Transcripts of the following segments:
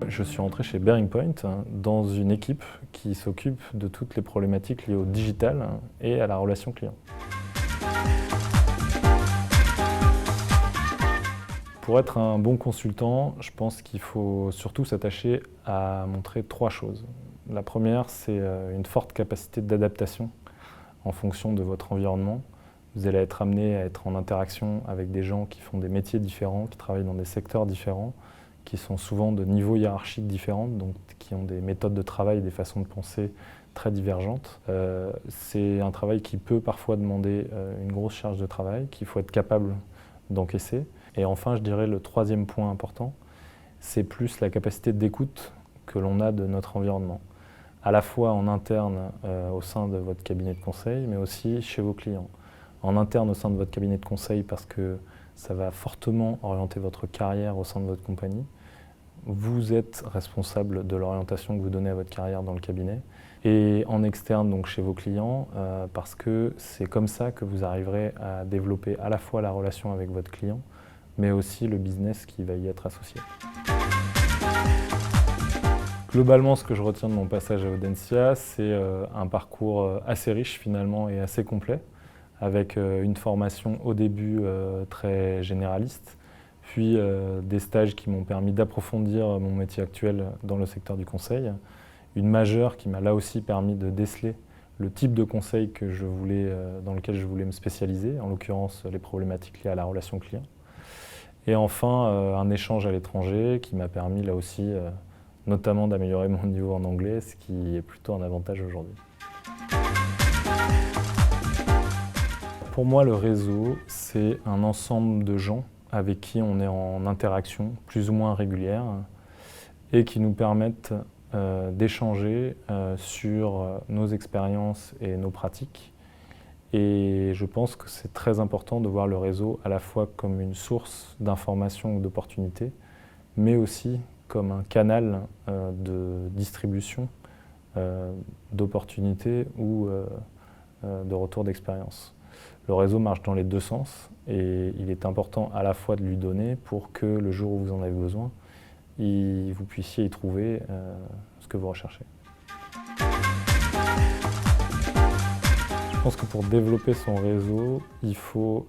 Je suis rentré chez Bearing Point dans une équipe qui s'occupe de toutes les problématiques liées au digital et à la relation client. Pour être un bon consultant, je pense qu'il faut surtout s'attacher à montrer 3 choses. La première, c'est une forte capacité d'adaptation en fonction de votre environnement. Vous allez être amené à être en interaction avec des gens qui font des métiers différents, qui travaillent dans des secteurs différents, qui sont souvent de niveaux hiérarchiques différents, donc qui ont des méthodes de travail et des façons de penser très divergentes. C'est un travail qui peut parfois demander une grosse charge de travail, qu'il faut être capable d'encaisser. Et enfin, je dirais le troisième point important, c'est plus la capacité d'écoute que l'on a de notre environnement, à la fois en interne au sein de votre cabinet de conseil, mais aussi chez vos clients. En interne au sein de votre cabinet de conseil parce que ça va fortement orienter votre carrière au sein de votre compagnie. Vous êtes responsable de l'orientation que vous donnez à votre carrière dans le cabinet. Et en externe, donc chez vos clients, parce que c'est comme ça que vous arriverez à développer à la fois la relation avec votre client, mais aussi le business qui va y être associé. Globalement, ce que je retiens de mon passage à Audencia, c'est un parcours assez riche finalement et assez complet, avec une formation au début très généraliste, puis des stages qui m'ont permis d'approfondir mon métier actuel dans le secteur du conseil, une majeure qui m'a là aussi permis de déceler le type de conseil que dans lequel je voulais me spécialiser, en l'occurrence les problématiques liées à la relation client. Et enfin, un échange à l'étranger qui m'a permis là aussi notamment d'améliorer mon niveau en anglais, ce qui est plutôt un avantage aujourd'hui. Pour moi, le réseau, c'est un ensemble de gens avec qui on est en interaction plus ou moins régulière et qui nous permettent d'échanger sur nos expériences et nos pratiques. Et je pense que c'est très important de voir le réseau à la fois comme une source d'informations ou d'opportunités, mais aussi comme un canal de distribution d'opportunités ou de retour d'expérience. Le réseau marche dans les deux sens et il est important à la fois de lui donner pour que le jour où vous en avez besoin, vous puissiez y trouver ce que vous recherchez. Je pense que pour développer son réseau, il faut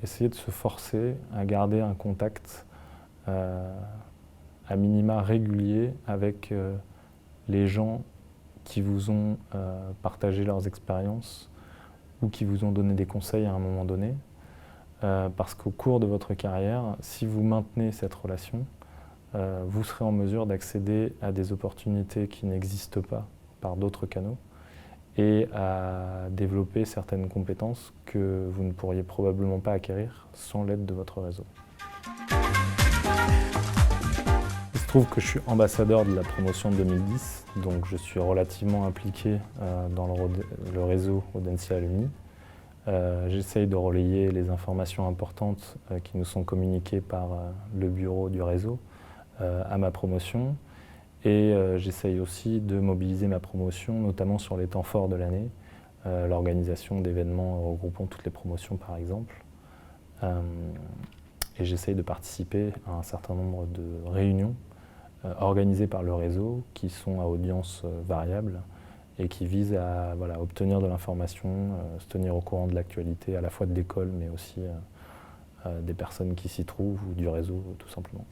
essayer de se forcer à garder un contact à minima régulier avec les gens qui vous ont partagé leurs expériences ou qui vous ont donné des conseils à un moment donné. Parce qu'au cours de votre carrière, si vous maintenez cette relation, vous serez en mesure d'accéder à des opportunités qui n'existent pas par d'autres canaux et à développer certaines compétences que vous ne pourriez probablement pas acquérir sans l'aide de votre réseau. Il se trouve que je suis ambassadeur de la promotion 2010, donc je suis relativement impliqué dans le réseau Audencia Alumni. J'essaye de relayer les informations importantes qui nous sont communiquées par le bureau du réseau à ma promotion. Et j'essaye aussi de mobiliser ma promotion, notamment sur les temps forts de l'année, l'organisation d'événements regroupant toutes les promotions par exemple. Et j'essaye de participer à un certain nombre de réunions organisées par le réseau qui sont à audience variable et qui visent à obtenir de l'information, se tenir au courant de l'actualité à la fois de l'école mais aussi des personnes qui s'y trouvent ou du réseau tout simplement.